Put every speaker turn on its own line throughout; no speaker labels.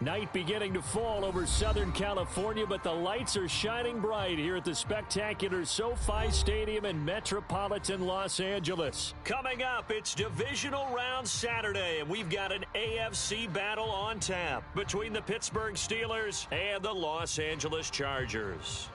Night beginning to fall over Southern California, but the lights are shining bright here at the spectacular SoFi Stadium in metropolitan Los Angeles. Coming up, it's Divisional Round Saturday, and we've got an AFC battle on tap between the Pittsburgh Steelers and the Los Angeles Chargers.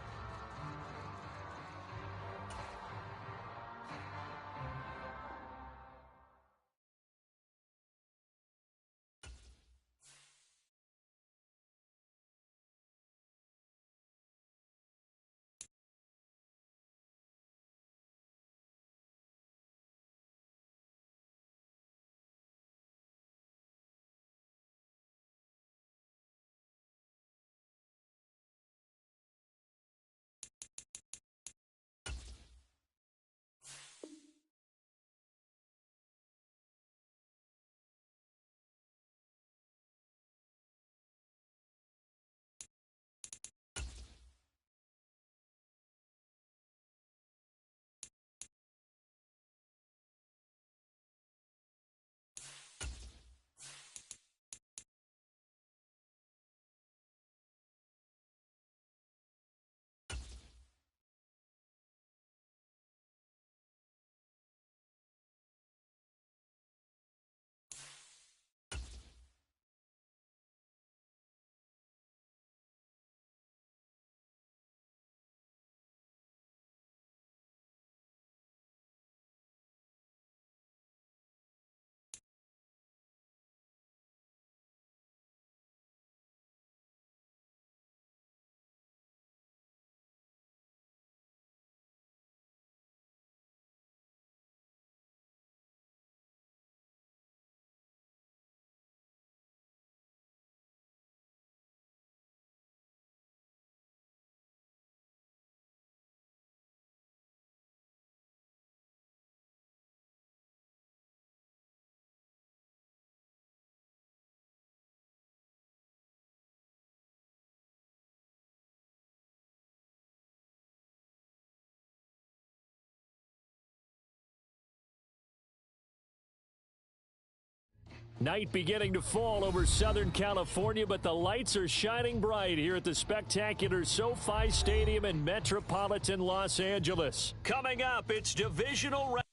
Night beginning to fall over Southern California, but the lights are shining bright here at the spectacular SoFi Stadium in metropolitan Los Angeles. Coming up, it's Divisional Round.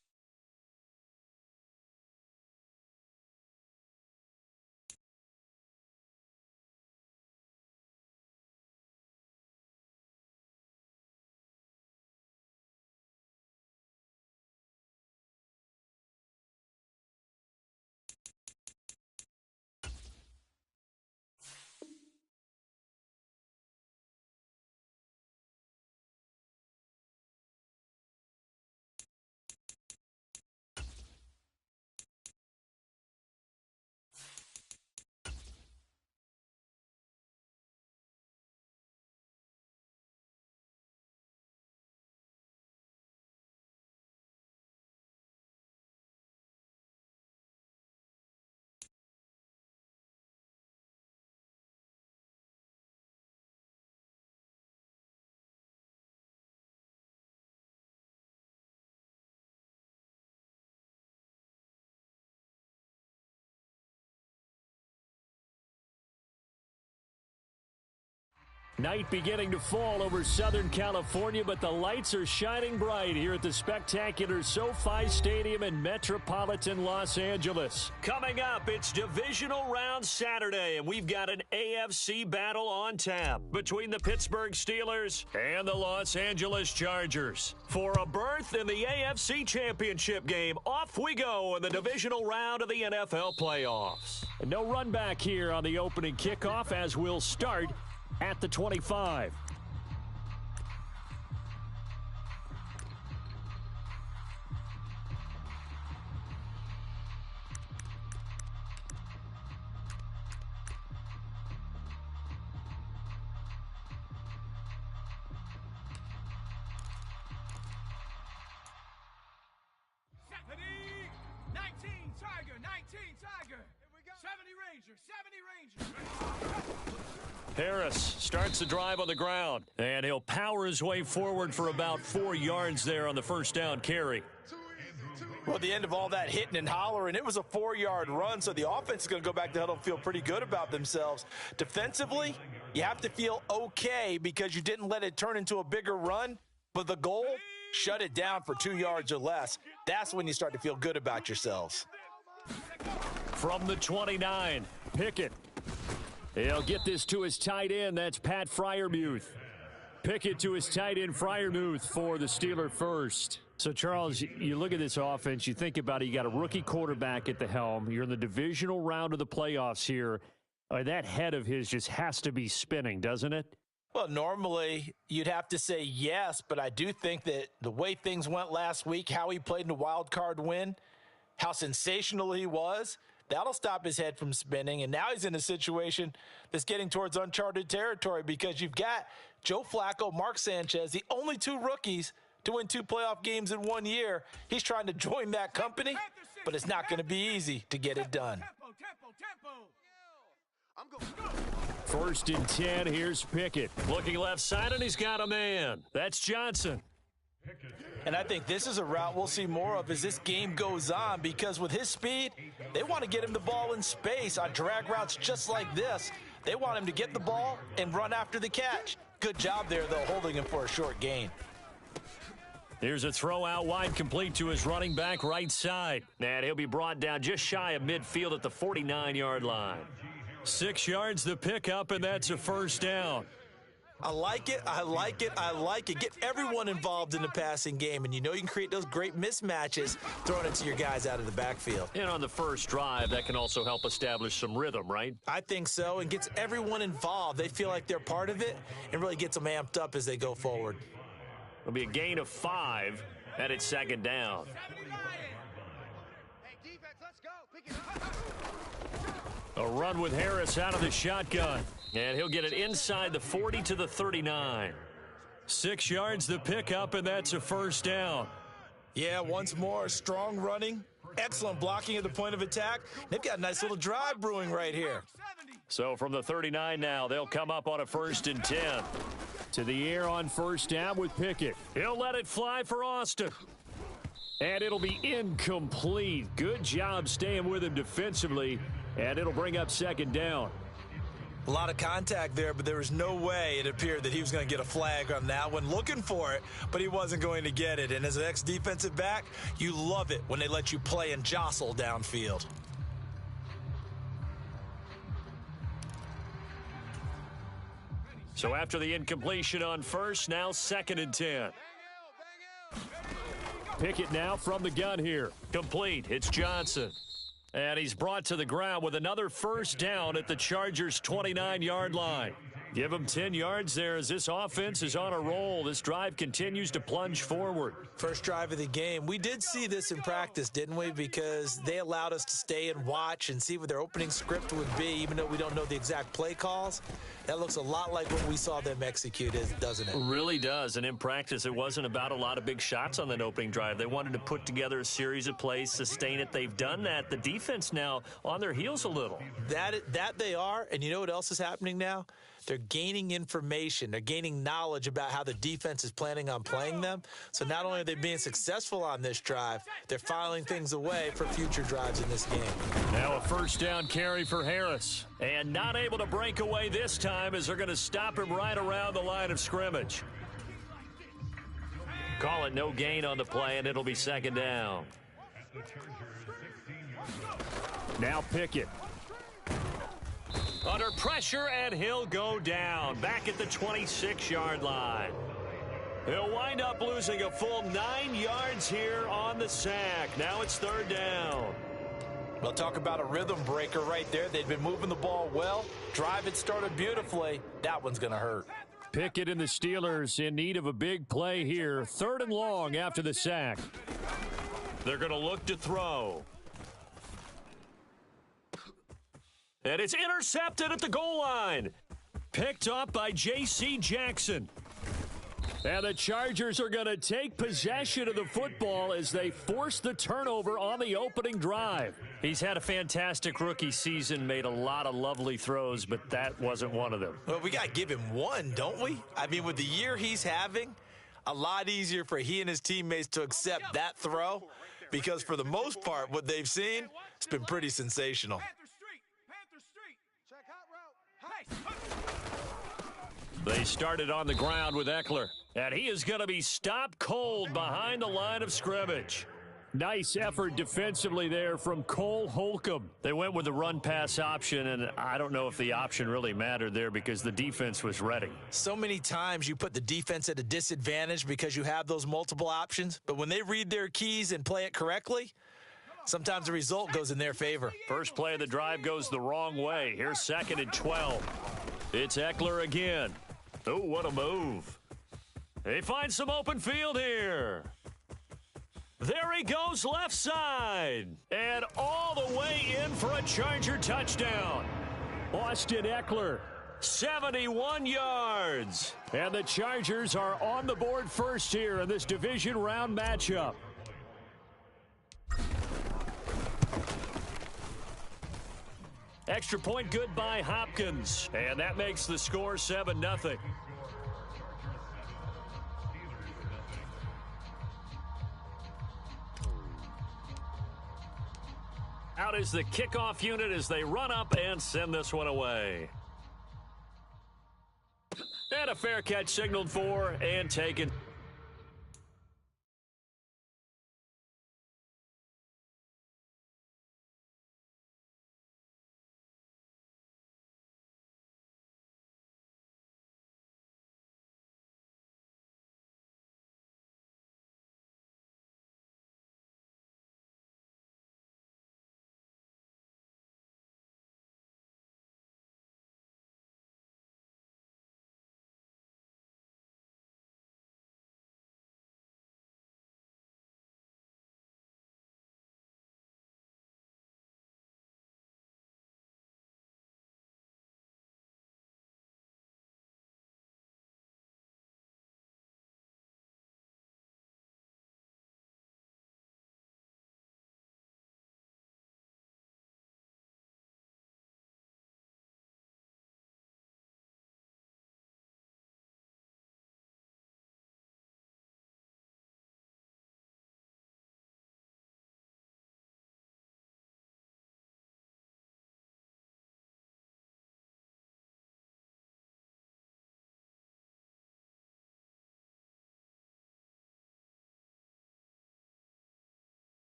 Night beginning to fall over Southern California, but the lights are shining bright here at the spectacular SoFi Stadium in metropolitan Los Angeles. Coming up, it's Divisional Round Saturday, and we've got an AFC battle on tap between the Pittsburgh Steelers and the Los Angeles Chargers. For a berth in the AFC Championship game, off we go in the Divisional Round of the NFL playoffs. No run back here on the opening kickoff as we'll start at the 25. Harris starts the drive on the ground, and he'll power his way forward for about 4 yards there on the first down carry.
Well, the end of all that hitting and hollering, it was a 4-yard run, so the offense is going to go back to huddle and feel pretty good about themselves. Defensively, you have to feel okay because you didn't let it turn into a bigger run, but the goal, shut it down for 2 yards or less. That's when you start to feel good about yourselves.
From the 29, Pickett. He'll get this to his tight end. That's Pat Freiermuth. Pickett to his tight end, Freiermuth, for the Steeler first. So, Charles, you look at this offense, you think about it, you got a rookie quarterback at the helm. You're in the divisional round of the playoffs here. That head of his just has to be spinning, doesn't it?
Well, normally you'd have to say yes, but I do think that the way things went last week, how he played in the wild card win, how sensational he was, that'll stop his head from spinning. And now he's in a situation that's getting towards uncharted territory because you've got Joe Flacco, Mark Sanchez, the only 2 rookies to win 2 playoff games in 1 year. He's trying to join that company, but it's not going to be easy to get it done.
First and 10, here's Pickett. Looking left side, and he's got a man. That's Johnson.
And I think this is a route we'll see more of as this game goes on because with his speed, they want to get him the ball in space on drag routes just like this. They want him to get the ball and run after the catch. Good job there, though, holding him for a short gain.
Here's a throw out wide, complete to his running back right side. And he'll be brought down just shy of midfield at the 49-yard line. 6 yards the pickup, and that's a first down.
I like it. I like it. I like it. Get everyone involved in the passing game, and you know you can create those great mismatches throwing it to your guys out of the backfield.
And on the first drive, that can also help establish some rhythm, right?
I think so, and gets everyone involved. They feel like they're part of it and really gets them amped up as they go forward.
It'll be a gain of 5, and it's second down. A run with Harris out of the shotgun. And he'll get it inside the 40 to the 39. 6 yards the pickup, and that's a first down.
Yeah, once more, strong running, excellent blocking at the point of attack. They've got a nice little drive brewing right here.
So from the 39 now, they'll come up on a first and 10. To the air on first down with Pickett. He'll let it fly for Austin. And it'll be incomplete. Good job staying with him defensively, and it'll bring up second down.
A lot of contact there, but there was no way it appeared that he was going to get a flag on that one. Looking for it, but he wasn't going to get it. And as an ex-defensive back, you love it when they let you play and jostle downfield.
So after the incompletion on first, now second and 10. Pickett now from the gun here. Complete. It's Johnson. And he's brought to the ground with another first down at the Chargers' 29-yard line. Give him 10 yards there as this offense is on a roll. This drive continues to plunge forward.
First drive of the game. We did see this in practice, didn't we? Because they allowed us to stay and watch and see what their opening script would be, even though we don't know the exact play calls. That looks a lot like what we saw them execute, doesn't it?
It really does. And in practice, it wasn't about a lot of big shots on that opening drive. They wanted to put together a series of plays, sustain it. They've done that. The defense now on their heels a little.
That they are. And you know what else is happening now? They're gaining information. They're gaining knowledge about how the defense is planning on playing them. So not only are they being successful on this drive, they're filing things away for future drives in this game.
Now a first down carry for Harris. And not able to break away this time as they're going to stop him right around the line of scrimmage. Call it no gain on the play, and it'll be second down. Now Pickett. Under pressure, and he'll go down. Back at the 26-yard line. He'll wind up losing a full 9 yards here on the sack. Now it's third down.
Well, talk about a rhythm breaker right there. They've been moving the ball well. Drive had started beautifully. That one's going to hurt.
Pickett and the Steelers in need of a big play here. Third and long after the sack. They're going to look to throw. And it's intercepted at the goal line. Picked up by J.C. Jackson. And the Chargers are going to take possession of the football as they force the turnover on the opening drive. He's had a fantastic rookie season, made a lot of lovely throws, but that wasn't one of them.
Well, we got to give him one, don't we? I mean, with the year he's having, a lot easier for he and his teammates to accept that throw. because for the most part, what they've seen has been pretty sensational.
They started on the ground with Eckler, and he is going to be stopped cold behind the line of scrimmage. Nice effort defensively there from Cole Holcomb. They went with the run-pass option, and I don't know if the option really mattered there because the defense was ready.
So many times you put the defense at a disadvantage because you have those multiple options, but when they read their keys and play it correctly, sometimes the result goes in their favor.
First play of the drive goes the wrong way. Here's 2nd and 12. It's Eckler again. Oh, what a move. They find some open field here. There he goes left side. And all the way in for a Charger touchdown. Austin Eckler, 71 yards. And the Chargers are on the board first here in this division round matchup. Extra point good by Hopkins. And that makes the score 7-0. Out is the kickoff unit as they run up and send this one away. And a fair catch signaled for and taken.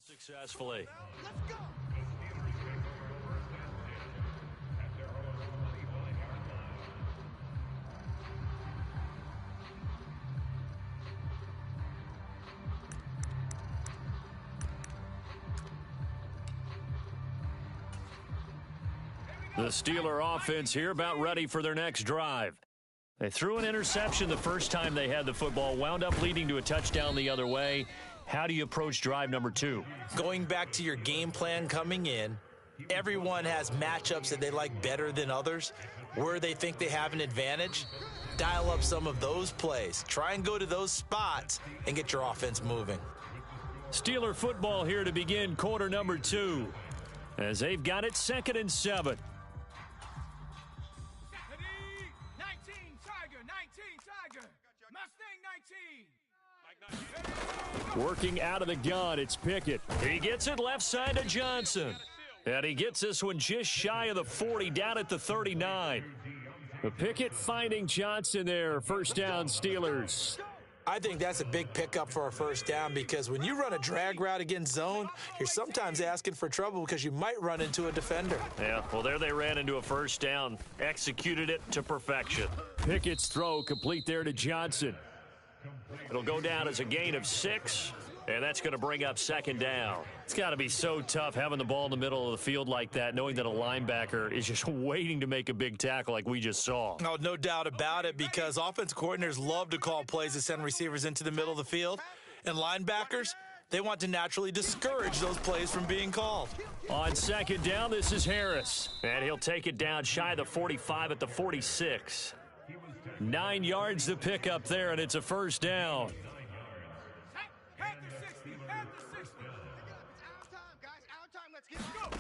Successfully. The Steeler offense here about ready for their next drive. They threw an interception the first time they had the football, wound up leading to a touchdown the other way. How do you approach drive number 2?
Going back to your game plan coming in, everyone has matchups that they like better than others. Where they think they have an advantage, dial up some of those plays. Try and go to those spots and get your offense moving.
Steeler football here to begin quarter number 2. As they've got it 2nd and 7.
19 Tiger. Mustang 19.
Working out of the gun, it's Pickett. He gets it left side to Johnson. And he gets this one just shy of the 40, down at the 39. The Pickett finding Johnson there. First down, Steelers.
I think that's a big pickup for a first down because when you run a drag route against zone, you're sometimes asking for trouble because you might run into a defender.
Yeah, well, there they ran into a first down. Executed it to perfection. Pickett's throw complete there to Johnson. It'll go down as a gain of 6, and that's going to bring up 2nd down. It's got to be so tough having the ball in the middle of the field like that, knowing that a linebacker is just waiting to make a big tackle like we just saw.
Oh, no doubt about it, because offense coordinators love to call plays to send receivers into the middle of the field, and linebackers, they want to naturally discourage those plays from being called.
On 2nd down, this is Harris, and he'll take it down shy of the 45 at the 46. 9 yards to pick up there, and it's a first down.
Head to 60. Our time, guys. Our time. Let's get go.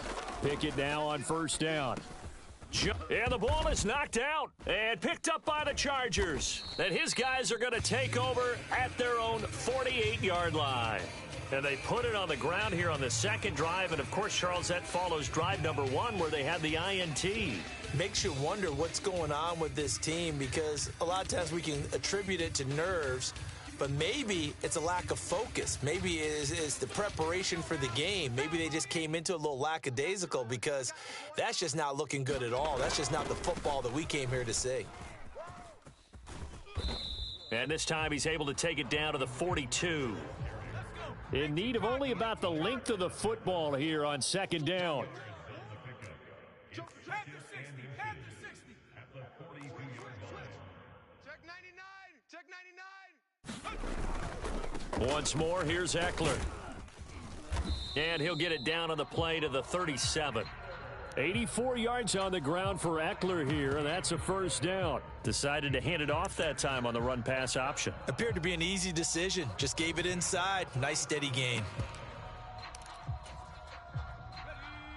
Pickett now on first down. And the ball is knocked out and picked up by the Chargers. And his guys are going to take over at their own 48-yard line. And they put it on the ground here on the second drive. And, of course, Charles, that follows drive number 1 where they had the INT.
Makes you wonder what's going on with this team, because a lot of times we can attribute it to nerves, but maybe it's a lack of focus. Maybe it's the preparation for the game. Maybe they just came into a little lackadaisical, because that's just not looking good at all. That's just not the football that we came here to see.
And this time he's able to take it down to the 42. In need of only about the length of the football here on second down. Once more, here's Eckler. And he'll get it down on the play to the 37. 84 yards on the ground for Eckler here. That's a first down. Decided to hand it off that time on the run-pass option.
Appeared to be an easy decision. Just gave it inside. Nice, steady gain.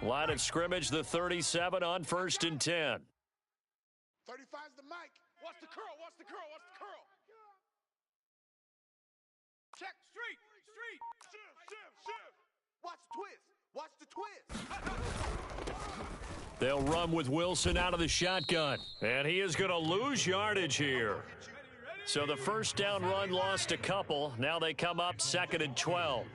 Line of scrimmage, the 37 on first and 10.
35's the mic. Watch the curl, watch the curl, watch the curl. Check, street. Shift. Watch the twist.
They'll run with Wilson out of the shotgun. And he is going to lose yardage here. So the first down run lost a couple. Now they come up second and 12.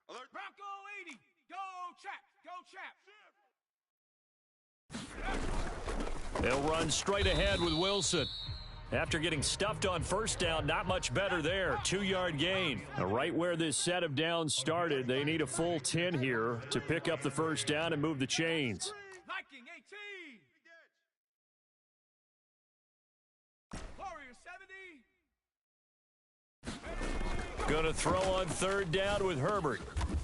Bronco 80. Go trap.
They'll run straight ahead with Wilson. After getting stuffed on first down, not much better there. 2-yard gain. Right where this set of downs started, they need a full 10 here to pick up the first down and move the chains.
Liking 18. Warrior 70.
Going to throw on third down with Herbert.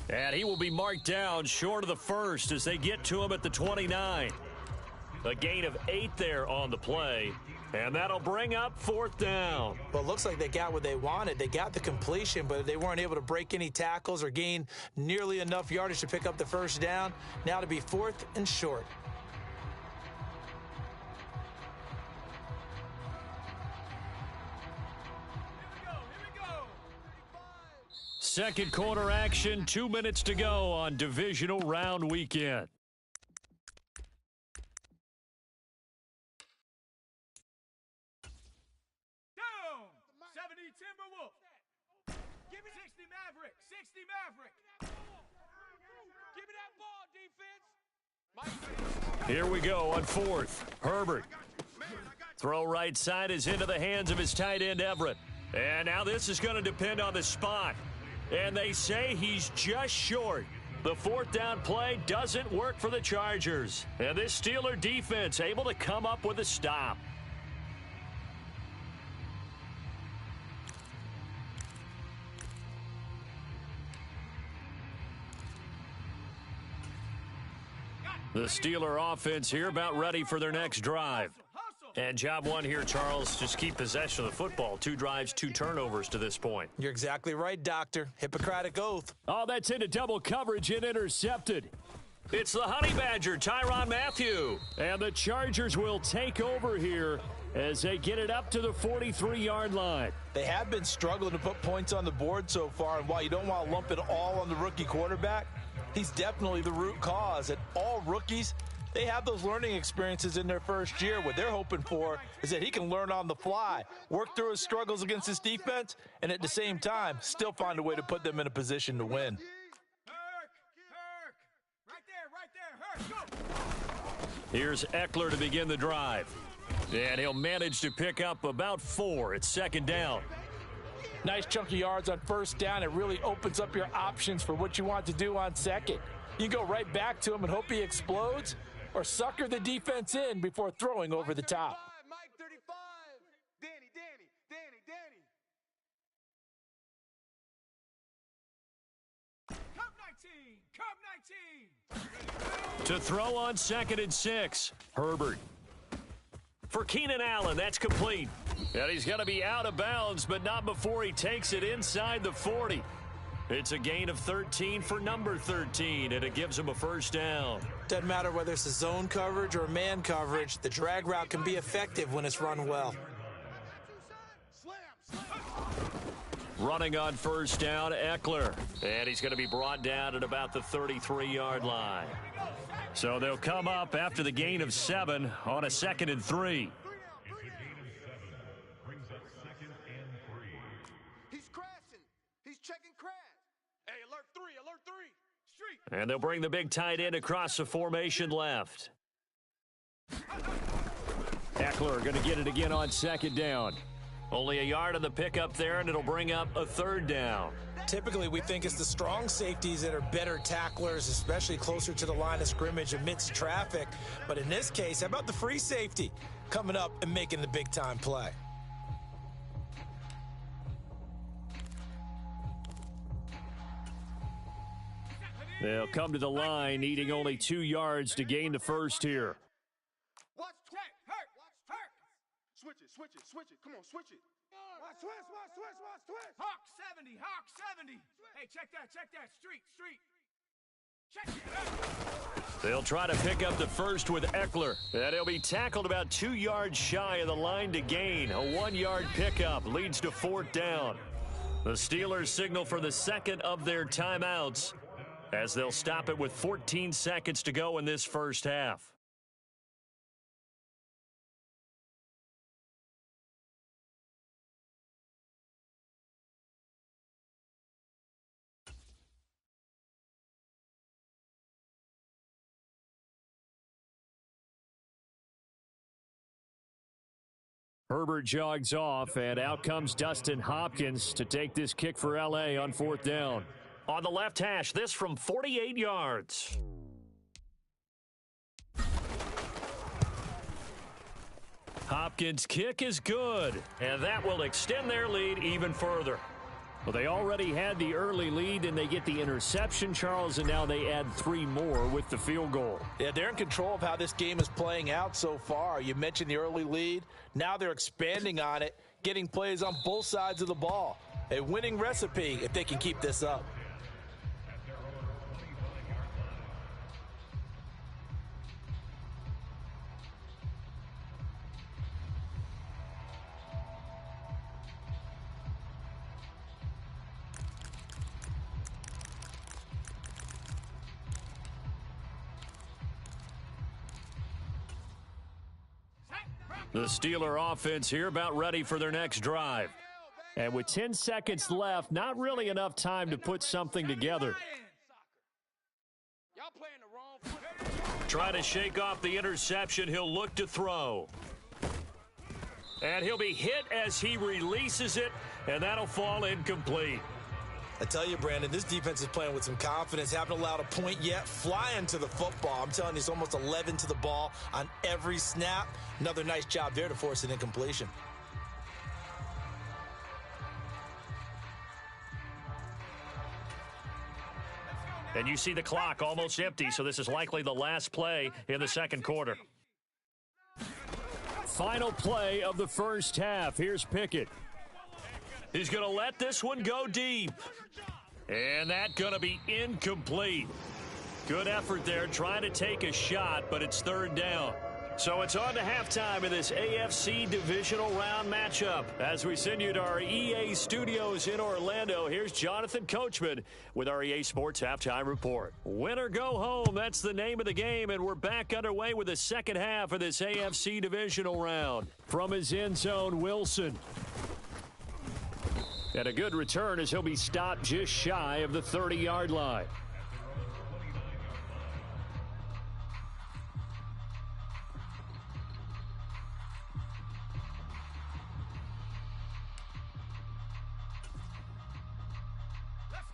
And he will be marked down short of the first as they get to him at the 29. A gain of 8 there on the play. And that'll bring up fourth down.
Well, it looks like they got what they wanted. They got the completion, but they weren't able to break any tackles or gain nearly enough yardage to pick up the first down. Now to be fourth and short.
Here we go.
Second quarter action, 2 minutes to go on divisional round weekend.
Down. 70 Timberwolf. Give me 60 Maverick. 60 Maverick. Give me that ball, defense.
Here we go on fourth. Herbert. Throw right side is into the hands of his tight end, Everett. And now this is going to depend on the spot. And they say he's just short. The fourth down play doesn't work for the Chargers. And this Steeler defense able to come up with a stop. The Steeler offense here about ready for their next drive. And job one here, Charles, just keep possession of the football. 2 drives, 2 turnovers to this point.
You're exactly right, Doctor. Hippocratic oath.
Oh, that's into double coverage and intercepted. It's the Honey Badger, Tyrann Mathieu. And the Chargers will take over here as they get it up to the 43-yard line.
They have been struggling to put points on the board so far, and while you don't want to lump it all on the rookie quarterback, he's definitely the root cause. And all rookies, they have those learning experiences in their first year. What they're hoping for is that he can learn on the fly, work through his struggles against his defense, and at the same time, still find a way to put them in a position to win.
Herc. Right there. Herc, go.
Here's Eckler to begin the drive. And he'll manage to pick up about 4. It's second down.
Nice chunk of yards on first down. It really opens up your options for what you want to do on second. You can go right back to him and hope he explodes, or sucker the defense in before throwing over the top.
Mike 35. Danny. Cup 19.
To throw on second and 6, Herbert. For Keenan Allen, that's complete. And he's going to be out of bounds, but not before he takes it inside the 40. It's a gain of 13 for number 13, and it gives him a first down.
Doesn't matter whether it's a zone coverage or man coverage, the drag route can be effective when it's run well.
Running on first down, Eckler. And he's going to be brought down at about the 33-yard line. So they'll come up after the gain of 7 on a 2nd and 3.
He's crashing. He's checking crash. Hey, alert 3, alert 3. Street.
And they'll bring the big tight end across the formation left. Eckler going to get it again on 2nd down. Only a yard on the pickup there, and it'll bring up a 3rd down.
Typically, we think it's the strong safeties that are better tacklers, especially closer to the line of scrimmage amidst traffic. But in this case, how about the free safety coming up and making the big-time play?
They'll come to the line, needing only 2 yards to gain the first here.
Watch hurt. Switch it. Come on, switch it. Watch twist.
Hawk 70. Hey, check that. Street. Check it.
They'll try to pick up the first with Eckler. And he'll be tackled about 2 yards shy of the line to gain. A 1-yard pickup leads to 4th down. The Steelers signal for the second of their timeouts as they'll stop it with 14 seconds to go in this first half. Herbert jogs off, and out comes Dustin Hopkins to take this kick for L.A. on 4th down. On the left hash, this from 48 yards. Hopkins' kick is good, and that will extend their lead even further. Well, they already had the early lead, and they get the interception, Charles, and now they add 3 more with the field goal.
Yeah, they're in control of how this game is playing out so far. You mentioned the early lead. Now they're expanding on it, getting plays on both sides of the ball. A winning recipe if they can keep this up.
The Steeler offense here about ready for their next drive. And with 10 seconds left, not really enough time to put something together.
Y'all playing the wrong foot.
Try to shake off the interception. He'll look to throw. And he'll be hit as he releases it, and that'll fall incomplete.
I tell you, Brandon, this defense is playing with some confidence. Haven't allowed a point yet. Flying to the football. I'm telling you, it's almost 11 to the ball on every snap. Another nice job there to force an incompletion.
And you see the clock almost empty, so this is likely the last play in the second quarter. Final play of the first half. Here's Pickett. He's going to let this one go deep. And that's going to be incomplete. Good effort there trying to take a shot, but it's 3rd down. So it's on to halftime in this AFC divisional round matchup. As we send you to our EA studios in Orlando, here's Jonathan Coachman with our EA Sports Halftime Report. Win or go home, that's the name of the game, and we're back underway with the second half of this AFC divisional round. From his end zone, Wilson. And a good return as he'll be stopped just shy of the 30-yard line.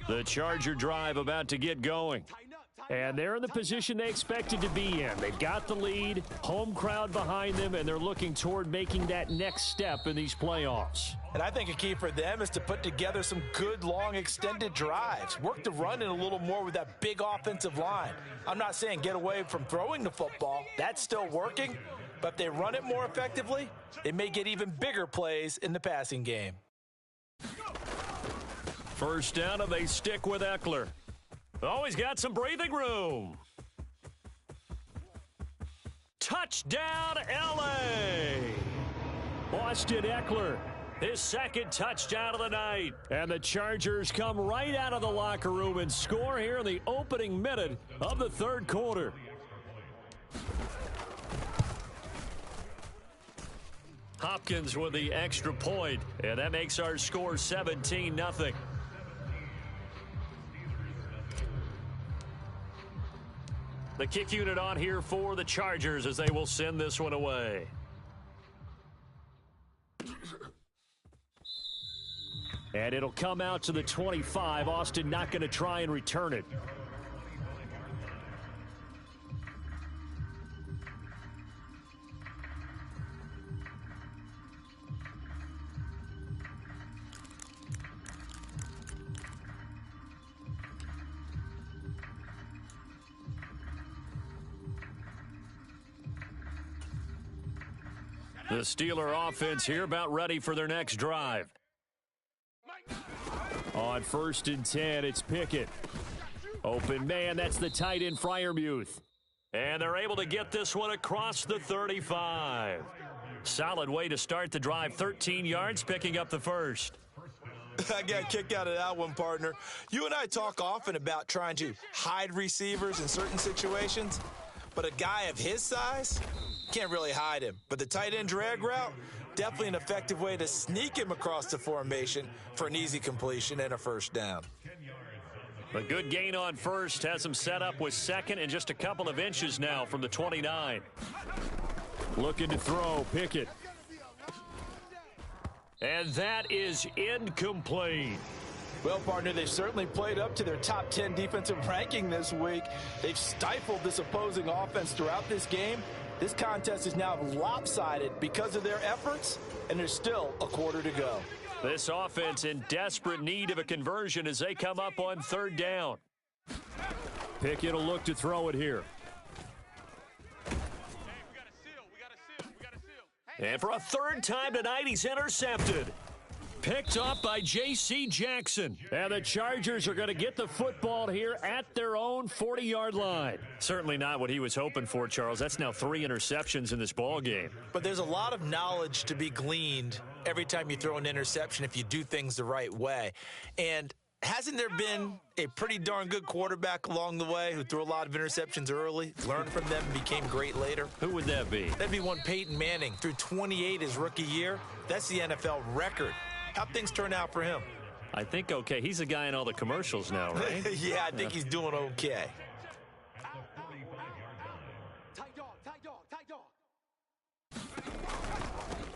The Charger drive about to get going. And they're in the position they expected to be in. They've got the lead, home crowd behind them, and they're looking toward making that next step in these playoffs.
And I think a key for them is to put together some good, long, extended drives. Work the run in a little more with that big offensive line. I'm not saying get away from throwing the football. That's still working. But if they run it more effectively, they may get even bigger plays in the passing game.
First down, and they stick with Eckler. Oh, he's got some breathing room. Touchdown, L.A. Austin Eckler, his second touchdown of the night. And the Chargers come right out of the locker room and score here in the opening minute of the third quarter. Hopkins with the extra point, and that makes our score 17-0. The kick unit on here for the Chargers as they will send this one away. And it'll come out to the 25. Austin not going to try and return it. The Steeler offense here about ready for their next drive. On 1st and 10, it's Pickett. Open man, that's the tight end Freiermuth. And they're able to get this one across the 35. Solid way to start the drive. 13 yards, picking up the first.
I got a kick out of that one, partner. You and I talk often about trying to hide receivers in certain situations, but a guy of his size can't really hide him. But the tight end drag route, definitely an effective way to sneak him across the formation for an easy completion and a first down.
A good gain on first has him set up with second and just a couple of inches now from the 29. Looking to throw, Pickett. And that is incomplete.
Well, partner, they've certainly played up to their top 10 defensive ranking this week. They've stifled this opposing offense throughout this game. This contest is now lopsided because of their efforts, and there's still a quarter to go.
This offense in desperate need of a conversion as they come up on 3rd down. Pickett will look to throw it here. And for a 3rd time tonight, he's intercepted. Picked up by J.C. Jackson. And the Chargers are going to get the football here at their own 40-yard line. Certainly not what he was hoping for, Charles. That's now 3 interceptions in this ball game.
But there's a lot of knowledge to be gleaned every time you throw an interception if you do things the right way. And hasn't there been a pretty darn good quarterback along the way who threw a lot of interceptions early, learned from them, and became great later?
Who would that be?
That'd be one Peyton Manning. Threw 28 his rookie year. That's the NFL record. How'd things turn out for him?
I think okay. He's a guy in all the commercials now, right?
Yeah, I think he's doing okay.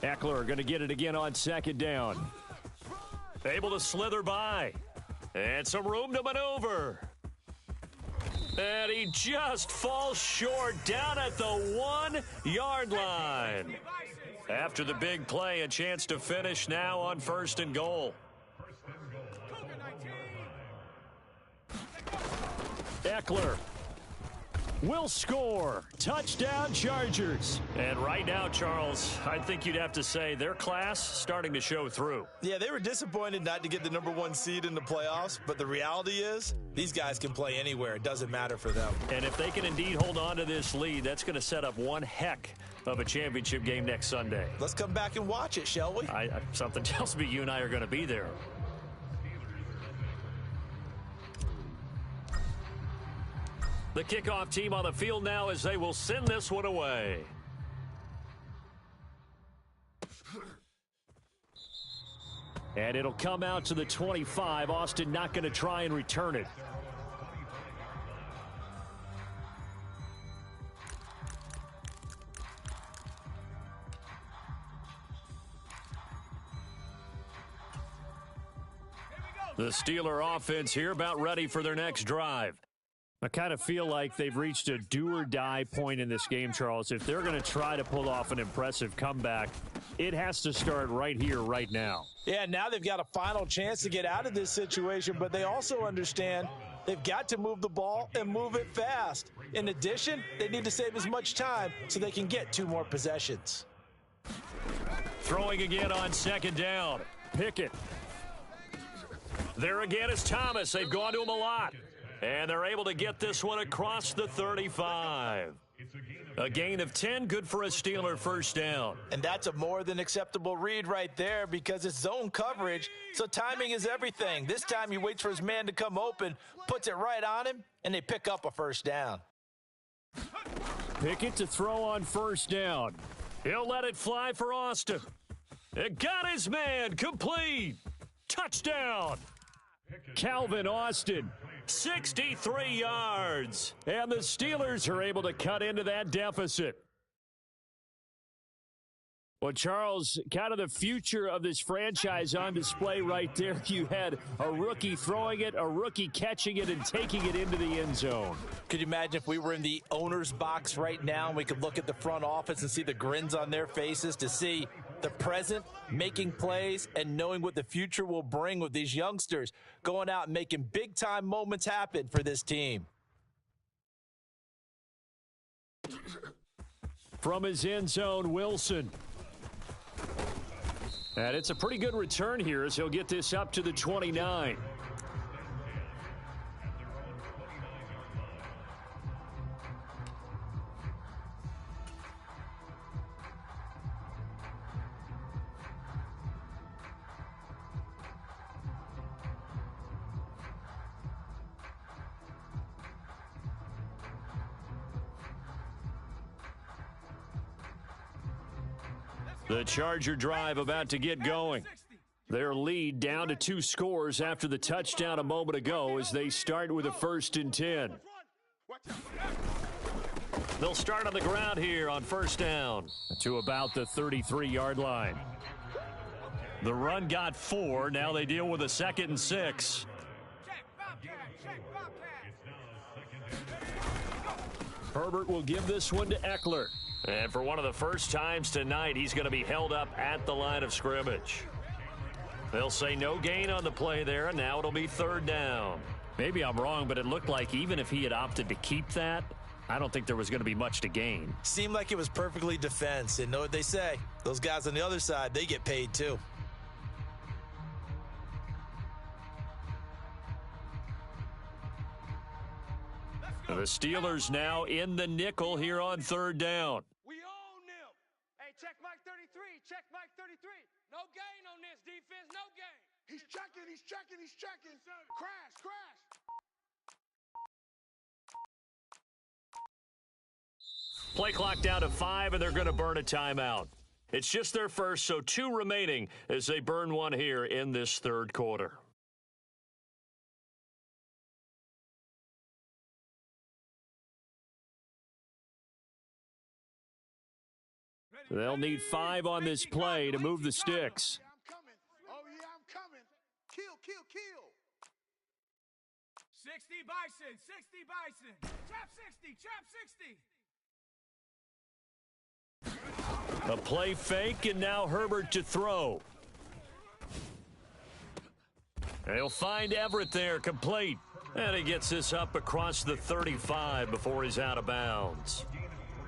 Eckler going to get it again on 2nd down. Able to slither by. And some room to maneuver. And he just falls short down at the 1-yard line. After the big play, a chance to finish now on 1st and goal. Eckler will score. Touchdown, Chargers. And right now, Charles, I think you'd have to say their class starting to show through.
Yeah, they were disappointed not to get the #1 seed in the playoffs, but the reality is these guys can play anywhere. It doesn't matter for them.
And if they can indeed hold on to this lead, that's going to set up one heck of a championship game next Sunday.
Let's come back and watch it, shall we?
Something tells me you and I are going to be there. The kickoff team on the field now as they will send this one away. And it'll come out to the 25. Austin not going to try and return it. The Steeler offense here about ready for their next drive. I kind of feel like they've reached a do-or-die point in this game, Charles. If they're going to try to pull off an impressive comeback, it has to start right here, right now.
Yeah, now they've got a final chance to get out of this situation, but they also understand They've got to move the ball and move it fast. In addition, they need to save as much time so they can get 2 more possessions.
Throwing again on second down. Pickett. There again is Thomas. They've gone to him a lot. And they're able to get this one across the 35. A gain of 10, good for a Steeler first down.
And that's a more than acceptable read right there because it's zone coverage, so timing is everything. This time he waits for his man to come open, puts it right on him, and they pick up a first down.
Pickett to throw on first down. He'll let it fly for Austin. It got his man complete. Touchdown. Calvin Austin. 63 yards. And the Steelers are able to cut into that deficit. Well, Charles, kind of the future of this franchise on display right there. You had a rookie throwing it, a rookie catching it, and taking it into the end zone.
Could you imagine if we were in the owner's box right now and we could look at the front office and see the grins on their faces to see the present making plays and knowing what the future will bring with these youngsters going out and making big-time moments happen for this team.
From his end zone, Wilson. And it's a pretty good return here as he'll get this up to the 29. The Charger drive about to get going. Their lead down to 2 scores after the touchdown a moment ago as they start with a 1st and 10. They'll start on the ground here on first down to about the 33-yard line. The run got 4. Now they deal with a 2nd and 6. Herbert will give this one to Eckler. And for one of the first times tonight, he's going to be held up at the line of scrimmage. They'll say no gain on the play there, and now it'll be 3rd down. Maybe I'm wrong, but it looked like even if he had opted to keep that, I don't think there was going to be much to gain.
Seemed like it was perfectly defense. And know what they say? Those guys on the other side, they get paid too.
The Steelers now in the nickel here on 3rd down.
We own them. Hey, check Mike 33. Check Mike 33. No gain on this defense. No gain.
He's checking. Crash.
Play clock down to 5, and they're going to burn a timeout. It's just their first, so 2 remaining as they burn one here in this 3rd quarter. They'll need 5 on this play to move the sticks.
I'm coming. Oh, yeah, I'm coming. Kill.
60 Bison. 60 Bison. Trap 60. Trap 60.
A play fake, and now Herbert to throw. He'll find Everett there, complete. And he gets this up across the 35 before he's out of bounds.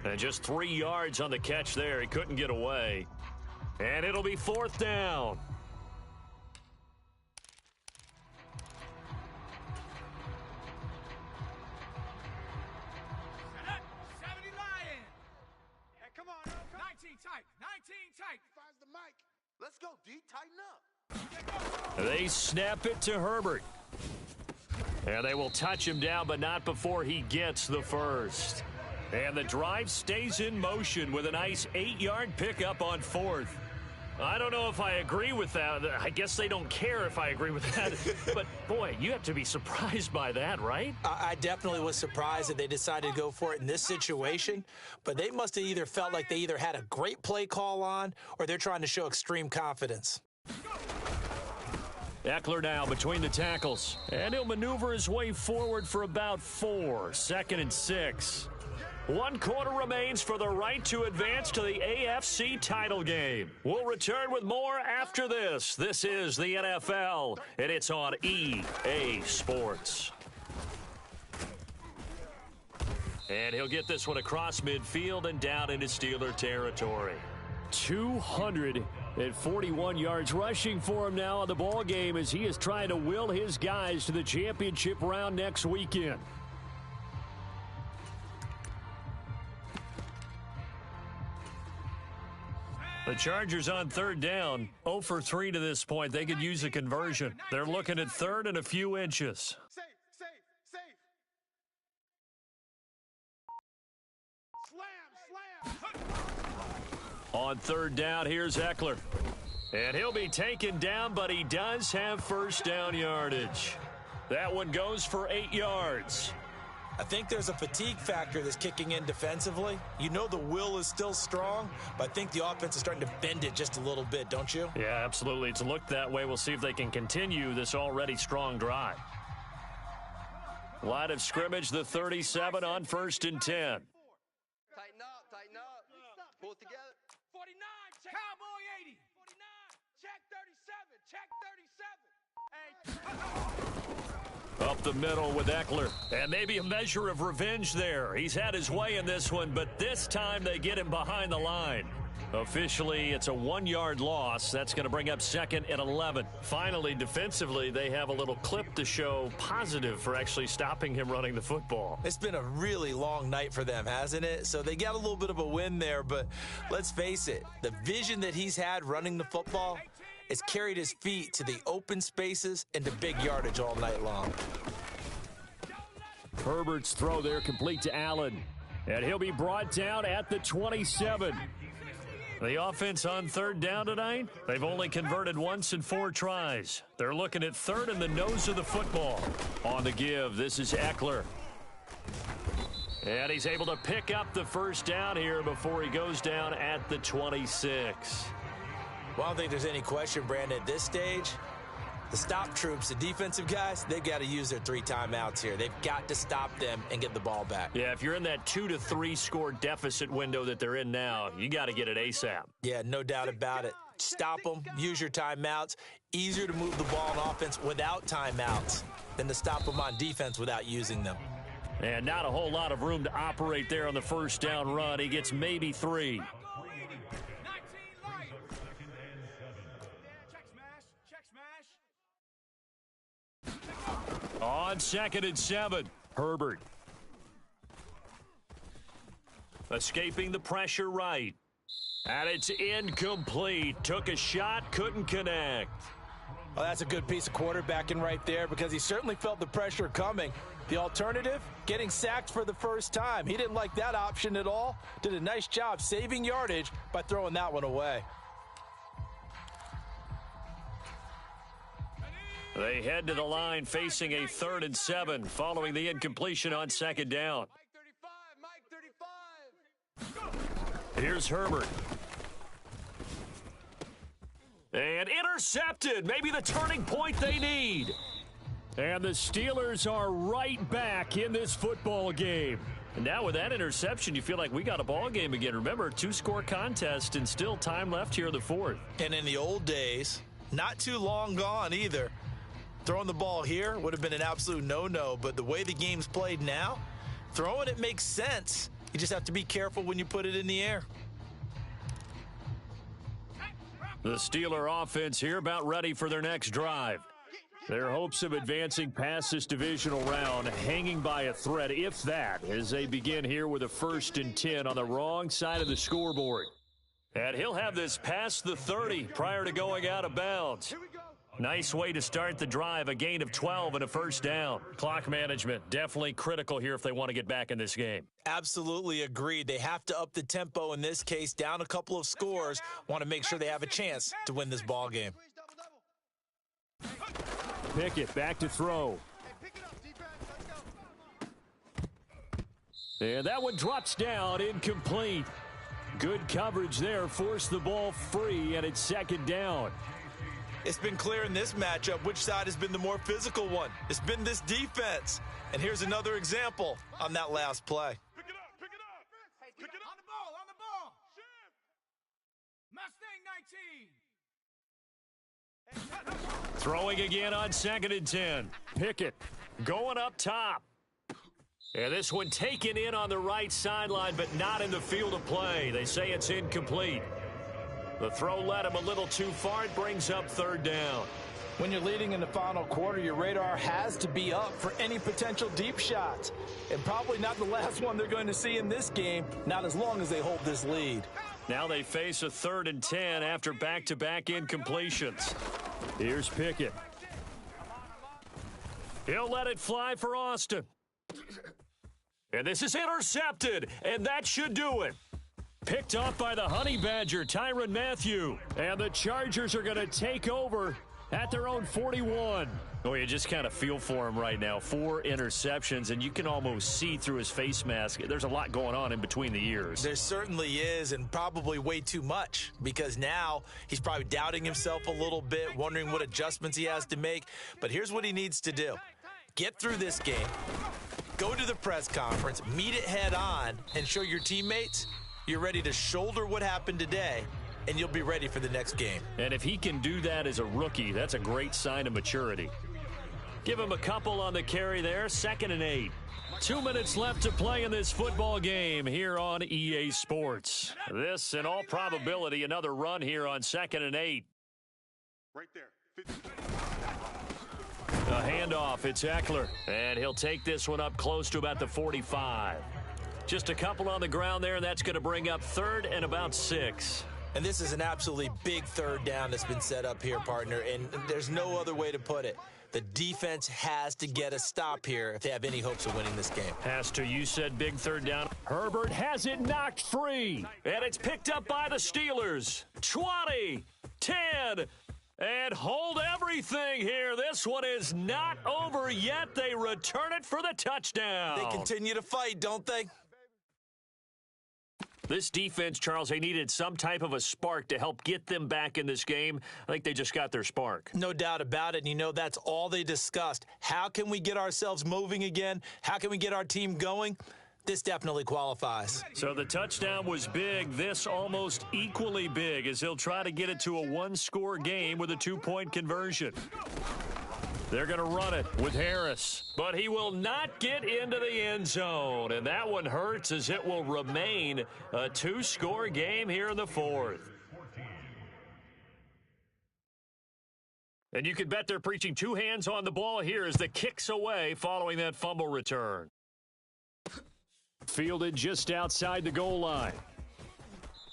And just 3 yards on the catch there. He couldn't get away. And it'll be 4th down.
Set up. 70 Lion. Hey, come on. 19 tight. 19 tight.
Finds the mic. Let's go, D. Tighten up.
They snap it to Herbert. And they will touch him down, but not before he gets the first. And the drive stays in motion with a nice 8-yard pickup on 4th. I don't know if I agree with that. I guess they don't care if I agree with that. But, boy, you have to be surprised by that, right?
I definitely was surprised that they decided to go for it in this situation. But they must have either felt like they either had a great play call on or they're trying to show extreme confidence.
Eckler now between the tackles. And he'll maneuver his way forward for about 4. 2nd and 6. 1 quarter remains for the right to advance to the AFC title game. We'll return with more after this. This is the NFL, and it's on EA Sports. And he'll get this one across midfield and down into Steeler territory. 241 yards rushing for him now in the ball game as he is trying to will his guys to the championship round next weekend. The Chargers on third down, 0 for 3 to this point. They could use a conversion. They're looking at third and a few inches.
Safe, safe, safe. Slam, slam.
On third down, here's Eckler. And he'll be taken down, but he does have first down yardage. That one goes for 8 yards.
I think there's a fatigue factor that's kicking in defensively. You know the will is still strong, but I think the offense is starting to bend it just a little bit, don't you?
Yeah, absolutely. It's looked that way. We'll see if they can continue this already strong drive. Line of scrimmage, the 37 on 1st and 10.
Tighten up, tighten up. Pull it together. 49, check. Cowboy 80. 49, check 37, check 37. Hey.
Up the middle with Eckler. And maybe a measure of revenge there. He's had his way in this one, but this time they get him behind the line. Officially, it's a 1-yard loss. That's going to bring up 2nd and 11. Finally, defensively, they have a little clip to show positive for actually stopping him running the football.
It's been a really long night for them, hasn't it? So they got a little bit of a win there, but let's face it, the vision that he's had running the football has carried his feet to the open spaces and to big yardage all night long.
Herbert's throw there complete to Allen. And he'll be brought down at the 27. The offense on third down tonight, they've only converted once in 4 tries. They're looking at third in the nose of the football. On the give, this is Eckler. And he's able to pick up the first down here before he goes down at the 26.
Well, I don't think there's any question, Brandon, at this stage, the stop troops, the defensive guys, they've got to use their 3 timeouts here. They've got to stop them and get the ball back.
Yeah, if you're in that 2 to 3 score deficit window that they're in now, you got to get it ASAP.
Yeah, no doubt about it. Stop them, use your timeouts. Easier to move the ball on offense without timeouts than to stop them on defense without using them.
And not a whole lot of room to operate there on the first down run. He gets maybe 3. On 2nd and 7, Herbert. Escaping the pressure right. And it's incomplete. Took a shot, couldn't connect.
Well, that's a good piece of quarterbacking right there because he certainly felt the pressure coming. The alternative, getting sacked for the first time. He didn't like that option at all. Did a nice job saving yardage by throwing that one away.
They head to the line facing a 3rd and 7 following the incompletion on 2nd down.
Mike 35.
Here's Herbert. And intercepted. Maybe the turning point they need. And the Steelers are right back in this football game. And now with that interception, you feel like we got a ball game again. Remember, 2-score contest and still time left here in the 4th.
And in the old days, not too long gone either, throwing the ball here would have been an absolute no-no, but the way the game's played now, throwing it makes sense. You just have to be careful when you put it in the air.
The Steeler offense here about ready for their next drive. Their hopes of advancing past this divisional round hanging by a thread, if that, as they begin here with a 1st and 10 on the wrong side of the scoreboard. And he'll have this past the 30 prior to going out of bounds. Nice way to start the drive, a gain of 12 and a first down. Clock management, definitely critical here if they want to get back in this game.
Absolutely agreed. They have to up the tempo in this case, down a couple of scores, want to make sure they have a chance to win this ball game.
Pickett back to throw. And that one drops down, incomplete. Good coverage there, forced the ball free, and it's 2nd down.
It's been clear in this matchup which side has been the more physical one. It's been this defense. And here's another example on that last play.
Pick it up, pick it up.
Hey, pick it up. On the ball. Shift. Mustang 19.
Throwing again on 2nd and 10. Pickett going up top. And this one taken in on the right sideline, but not in the field of play. They say it's incomplete. The throw led him a little too far. It brings up third down.
When you're leading in the final quarter, your radar has to be up for any potential deep shots. And probably not the last one they're going to see in this game, not as long as they hold this lead.
Now they face a 3rd and 10 after back-to-back incompletions. Here's Pickett. He'll let it fly for Austin. And this is intercepted, and that should do it. Picked off by the Honey Badger, Tyrann Mathieu. And the Chargers are going to take over at their own 41. Oh, you just kind of feel for him right now. 4 interceptions, and you can almost see through his face mask. There's a lot going on in between the ears.
There certainly is, and probably way too much, because now he's probably doubting himself a little bit, wondering what adjustments he has to make. But here's what he needs to do. Get through this game, go to the press conference, meet it head on, and show your teammates you're ready to shoulder what happened today, and you'll be ready for the next game.
And if he can do that as a rookie, that's a great sign of maturity. Give him a couple on the carry there, 2nd and 8. 2 minutes left to play in this football game here on EA Sports. This, in all probability, another run here on 2nd and 8.
Right there.
A handoff, it's Eckler, and he'll take this one up close to about the 45. Just a couple on the ground there, and that's going to bring up 3rd and about 6.
And this is an absolutely big 3rd down that's been set up here, partner, and there's no other way to put it. The defense has to get a stop here if they have any hopes of winning this game.
Has to, you said big 3rd down. Herbert has it knocked free, and it's picked up by the Steelers. 20, 10, and hold everything here. This one is not over yet. They return it for the touchdown.
They continue to fight, don't they?
This defense, Charles, they needed some type of a spark to help get them back in this game. I think they just got their spark.
No doubt about it. And you know, that's all they discussed. How can we get ourselves moving again? How can we get our team going? This definitely qualifies.
So the touchdown was big. This almost equally big as he'll try to get it to a 1-score game with a 2-point conversion. They're going to run it with Harris, but he will not get into the end zone, and that one hurts as it will remain a 2-score game here in the 4th. And you can bet they're preaching 2 hands on the ball here as the kick's away following that fumble return. Fielded just outside the goal line.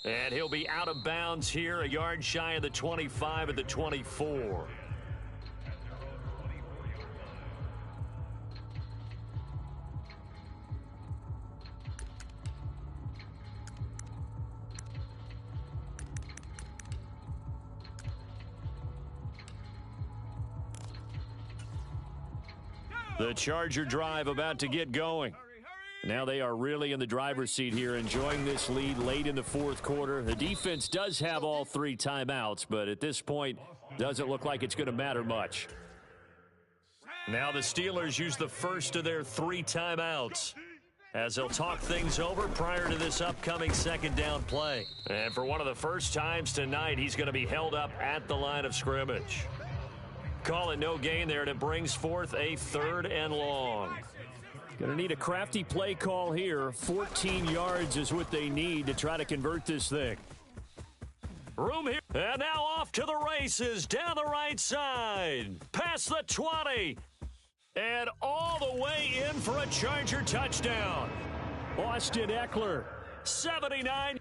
And he'll be out of bounds here, a yard shy of the 25 at the 24. The Charger drive about to get going. Now they are really in the driver's seat here, enjoying this lead late in the 4th quarter. The defense does have all 3 timeouts, but at this point, doesn't look like it's going to matter much. Now the Steelers use the first of their 3 timeouts as they'll talk things over prior to this upcoming 2nd down play. And for one of the first times tonight, he's going to be held up at the line of scrimmage. Call it no gain there, and it brings forth a 3rd and long. Going to need a crafty play call here. 14 yards is what they need to try to convert this thing. Room here. And now off to the races down the right side. Past the 20. And all the way in for a Charger touchdown. Austin Eckler, 79.